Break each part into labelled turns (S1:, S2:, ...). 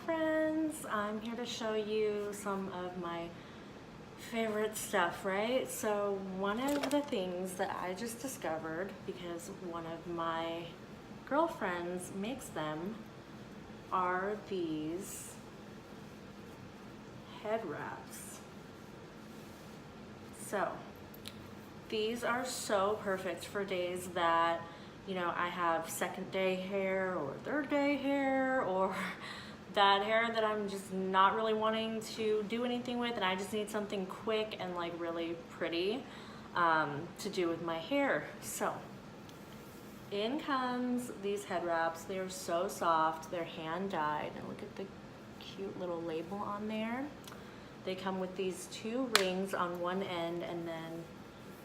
S1: friends, I'm here to show you some of my favorite stuff, right? So one of the things that I just discovered, because one of my girlfriends makes them, are these head wraps. So these are so perfect for days that, you know, I have second day hair or third day hair, or that hair that I'm just not really wanting to do anything with, and I just need something quick and like really pretty to do with my hair. So in comes these head wraps. They're so soft, they're hand dyed, and look at the cute little label on there. They come with these two rings on one end, and then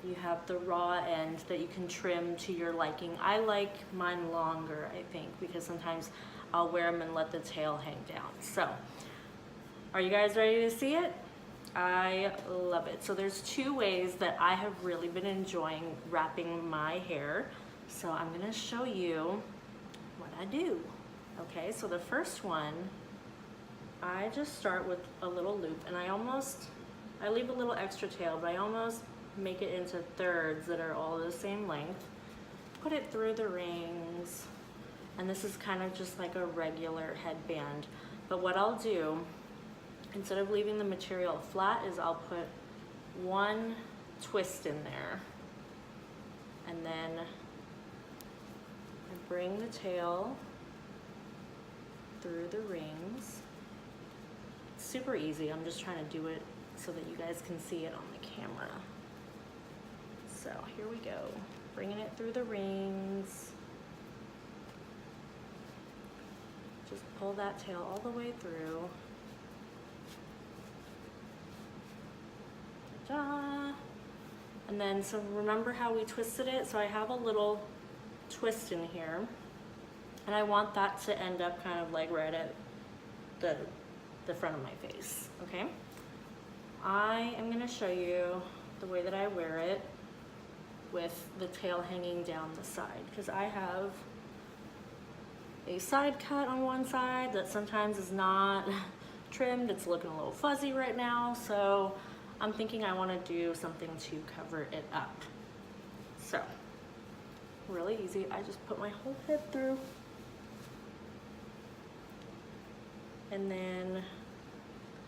S1: you have the raw end that you can trim to your liking. I like mine longer, I think, because sometimes I'll wear them and let the tail hang down. So, are you guys ready to see it? I love it. So there's two ways that I have really been enjoying wrapping my hair. So I'm gonna show you what I do. Okay, so the first one, I just start with a little loop, and I leave a little extra tail, but I almost make it into thirds that are all the same length. Put it through the rings, and this is kind of just like a regular headband. But what I'll do, instead of leaving the material flat, is I'll put one twist in there, and then I bring the tail through the rings. It's super easy. I'm just trying to do it so that you guys can see it on the camera. So here we go, bringing it through the rings. Just pull that tail all the way through. Ta-da! And then, so remember how we twisted it? So I have a little twist in here, and I want that to end up kind of like right at the front of my face, okay? I am gonna show you the way that I wear it with the tail hanging down the side, because I have a side cut on one side that sometimes is not trimmed. It's looking a little fuzzy right now, so I'm thinking I want to do something to cover it up. So really easy. I just put my whole head through, and then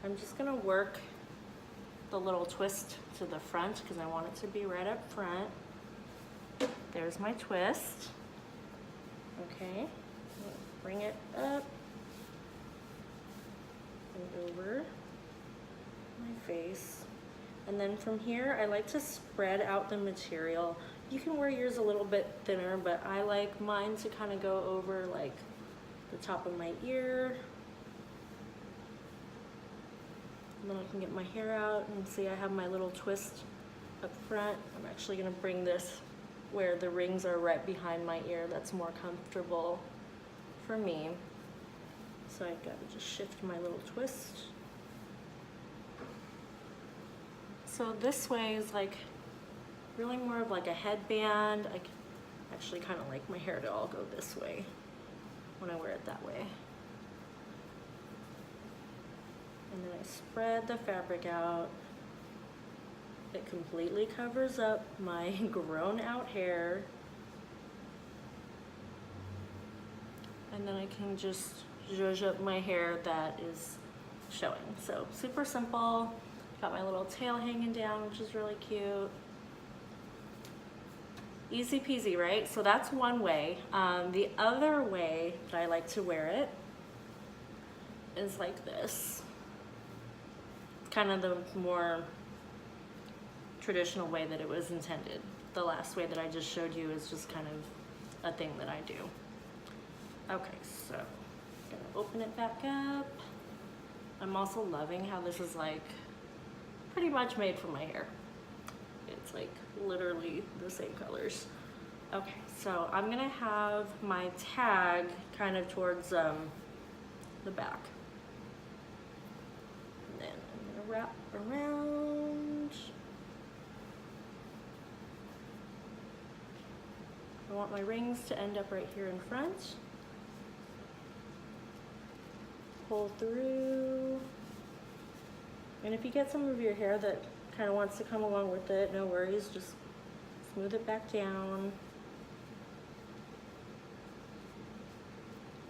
S1: I'm just gonna work the little twist to the front because I want it to be right up front. There's my twist. Okay, bring it up and over my face. And then from here, I like to spread out the material. You can wear yours a little bit thinner, but I like mine to kind of go over like the top of my ear. And then I can get my hair out and see I have my little twist up front. I'm actually gonna bring this where the rings are right behind my ear. That's more comfortable for me. So I've got to just shift my little twist. So this way is like really more of like a headband. I actually kind of like my hair to all go this way when I wear it that way. And then I spread the fabric out. It completely covers up my grown out hair. And then I can just zhuzh up my hair that is showing. So super simple. Got my little tail hanging down, which is really cute. Easy peasy, right? So that's one way. The other way that I like to wear it is like this. Kind of the more traditional way that it was intended. The last way that I just showed you is just kind of a thing that I do. Okay, so I'm gonna open it back up. I'm also loving how this is like pretty much made for my hair. It's like literally the same colors. Okay, so I'm gonna have my tag kind of towards the back. And then I'm gonna wrap around. I want my rings to end up right here in front. pull through. And if you get some of your hair that kind of wants to come along with it, no worries, just smooth it back down.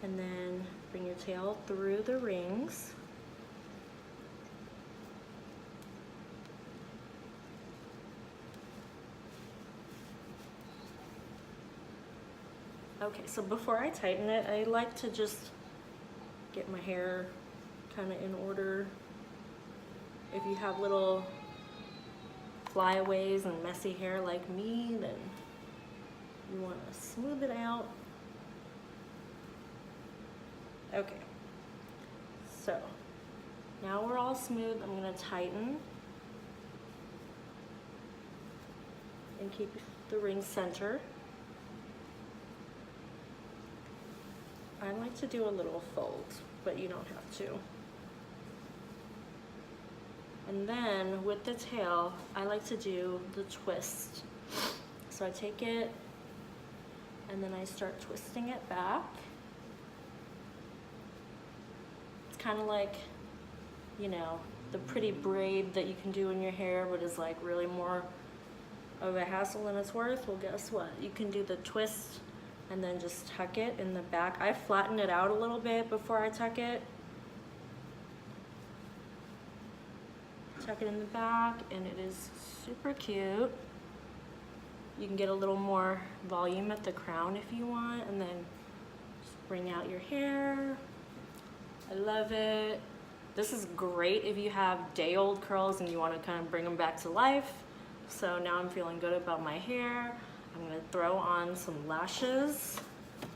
S1: And then bring your tail through the rings. Okay, so before I tighten it, I like to just get my hair kind of in order. If you have little flyaways and messy hair like me, then you want to smooth it out. Okay, so now we're all smooth. I'm going to tighten and keep the ring center. I like to do a little fold, but you don't have to. And then with the tail, I like to do the twist. So I take it and then I start twisting it back. It's kind of like, you know, the pretty braid that you can do in your hair, but is like really more of a hassle than it's worth. Well, guess what? You can do the twist and then just tuck it in the back. I flatten it out a little bit before I tuck it. Tuck it in the back, and it is super cute. You can get a little more volume at the crown if you want, and then just bring out your hair. I love it. This is great if you have day-old curls and you want to kind of bring them back to life. So now I'm feeling good about my hair. I'm going to throw on some lashes.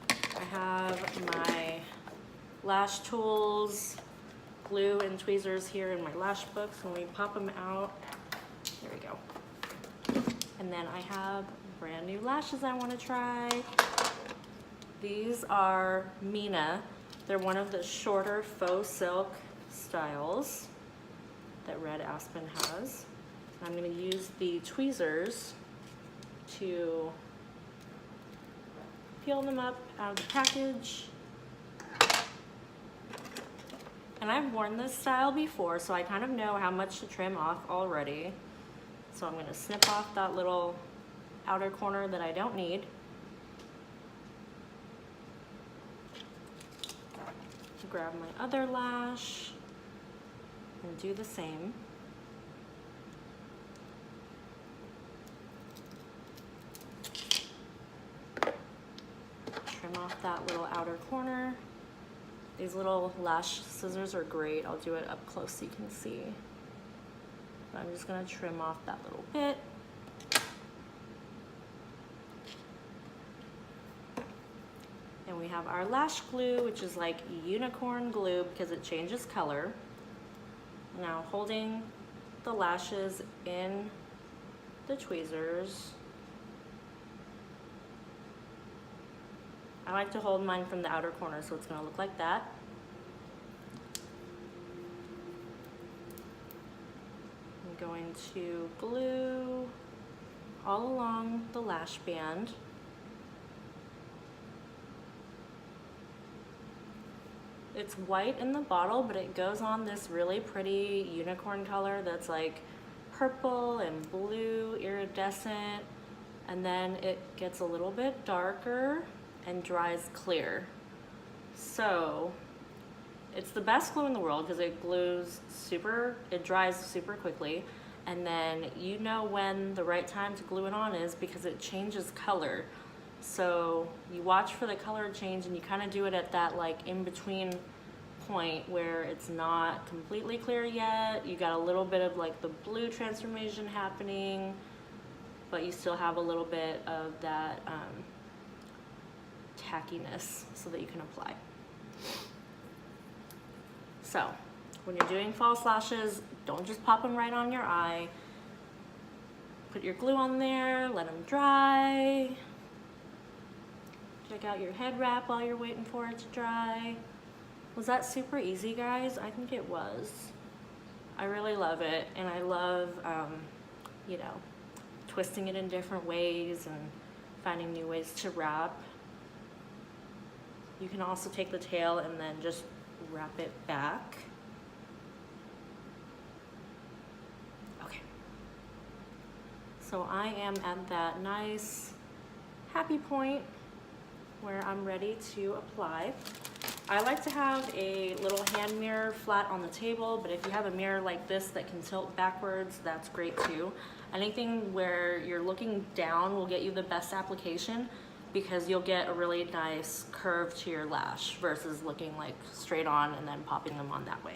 S1: I have my lash tools, glue and tweezers here in my lash books. When we pop them out, there we go. And then I have brand new lashes I want to try. These are Mina. They're one of the shorter faux silk styles that Red Aspen has. I'm going to use the tweezers to peel them up out of the package. And I've worn this style before, so I kind of know how much to trim off already. So I'm going to snip off that little outer corner that I don't need. Grab my other lash and do the same. Trim off that little outer corner. These little lash scissors are great. I'll do it up close so you can see. But I'm just gonna trim off that little bit. And we have our lash glue, which is like unicorn glue because it changes color. Now holding the lashes in the tweezers. I like to hold mine from the outer corner, so it's going to look like that. I'm going to glue all along the lash band. It's white in the bottle, but it goes on this really pretty unicorn color that's like purple and blue, iridescent, and then it gets a little bit darker and dries clear. So it's the best glue in the world because it dries super quickly, and then you know when the right time to glue it on is because it changes color. So you watch for the color change and you kind of do it at that like in between point where it's not completely clear yet. You got a little bit of like the blue transformation happening, but you still have a little bit of that tackiness so that you can apply. So when you're doing false lashes, don't just pop them right on your eye. Put your glue on there, let them dry. Check out your head wrap while you're waiting for it to dry. Was that super easy, guys? I think it was. I really love it, and I love, you know, twisting it in different ways and finding new ways to wrap. You can also take the tail and then just wrap it back. Okay. So I am at that nice happy point where I'm ready to apply. I like to have a little hand mirror flat on the table, but if you have a mirror like this that can tilt backwards, that's great too. Anything where you're looking down will get you the best application because you'll get a really nice curve to your lash versus looking like straight on and then popping them on that way.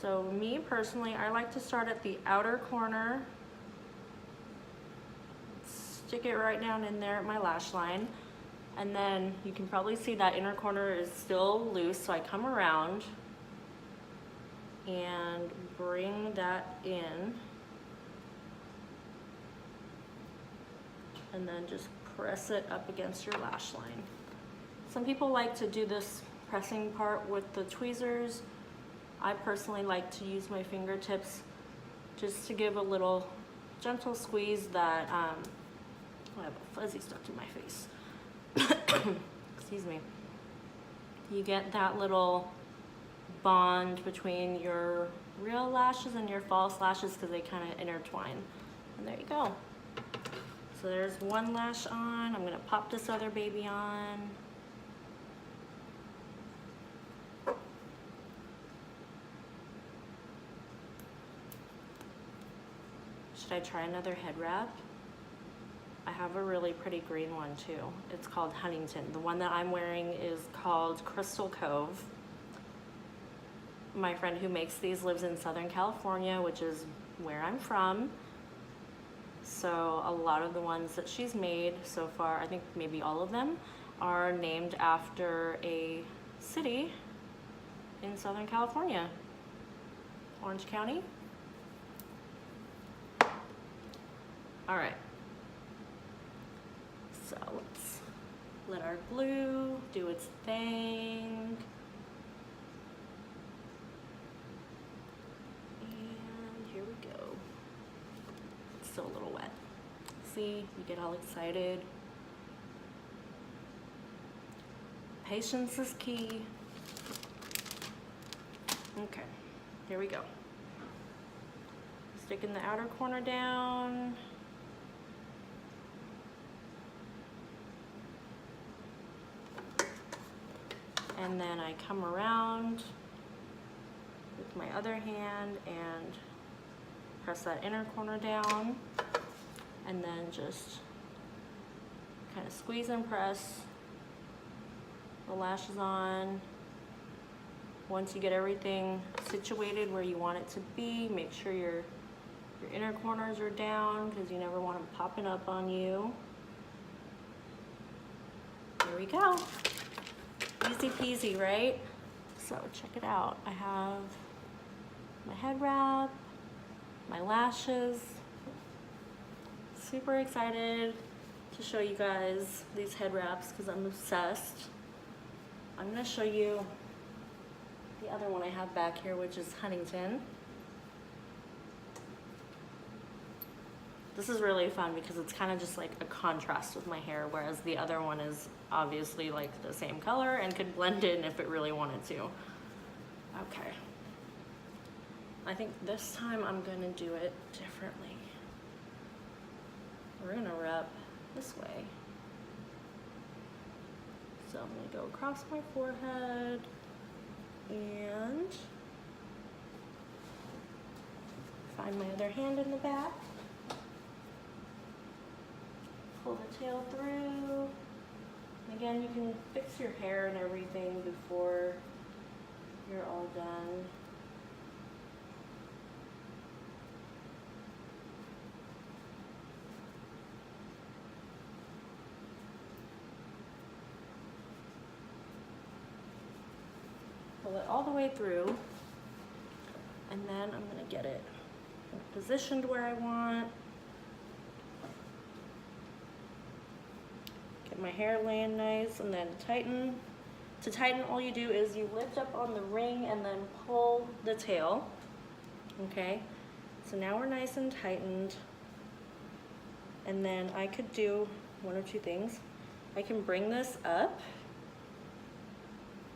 S1: So me personally, I like to start at the outer corner, stick it right down in there at my lash line. And then you can probably see that inner corner is still loose, so I come around and bring that in. And then just press it up against your lash line. Some people like to do this pressing part with the tweezers. I personally like to use my fingertips just to give a little gentle squeeze that, I have a fuzzy stuck to my face. Excuse me. You get that little bond between your real lashes and your false lashes because they kind of intertwine. And there you go. So there's one lash on. I'm gonna pop this other baby on. Should I try another head wrap? I have a really pretty green one too. It's called Huntington. The one that I'm wearing is called Crystal Cove. My friend who makes these lives in Southern California, which is where I'm from. So a lot of the ones that she's made so far, I think maybe all of them, are named after a city in Southern California. Orange County. All right. So let's let our glue do its thing. And here we go. It's still a little wet. See, you get all excited. Patience is key. Okay, here we go. Sticking the outer corner down. And then I come around with my other hand and press that inner corner down, and then just kind of squeeze and press the lashes on. Once you get everything situated where you want it to be, make sure your inner corners are down because you never want them popping up on you. There we go. Easy peasy, right? So check it out. I have my head wrap, my lashes. Super excited to show you guys these head wraps because I'm obsessed. I'm gonna show you the other one I have back here, which is Huntington. This is really fun because it's kind of just like a contrast with my hair, whereas the other one is obviously like the same color and could blend in if it really wanted to. Okay. I think this time I'm gonna do it differently. We're gonna wrap this way. So I'm gonna go across my forehead and find my other hand in the back. Pull the tail through. Again, you can fix your hair and everything before you're all done. Pull it all the way through, and then I'm gonna get it positioned where I want. My hair laying nice, and then tighten. To tighten, all you do is you lift up on the ring and then pull the tail. Okay, so now we're nice and tightened. And then I could do one of two things. I can bring this up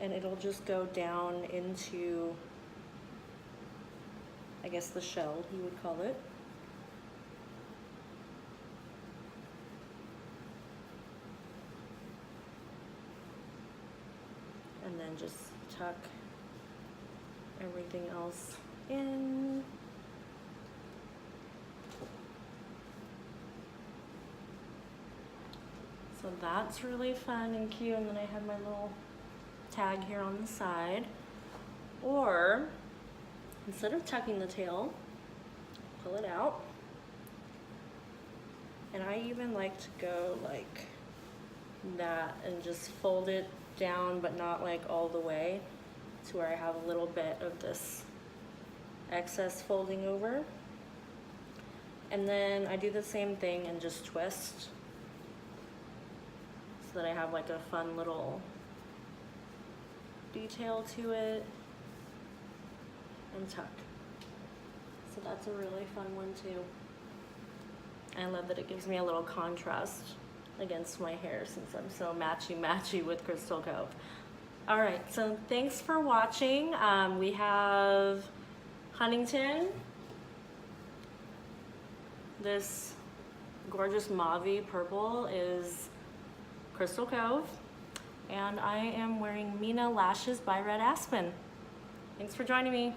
S1: and it'll just go down into, I guess, the shell, you would call it. And then just tuck everything else in. So that's really fun and cute. And then I have my little tag here on the side. Or instead of tucking the tail, pull it out. And I even like to go like that and just fold it down, but not like all the way, to where I have a little bit of this excess folding over. And then I do the same thing and just twist, so that I have like a fun little detail to it, and tuck. So that's a really fun one too. I love that it gives me a little contrast against my hair, since I'm so matchy with Crystal Cove. All right, so thanks for watching. We have Huntington, this gorgeous mauve purple is Crystal Cove, and I am wearing Mina Lashes by Red Aspen. Thanks for joining me.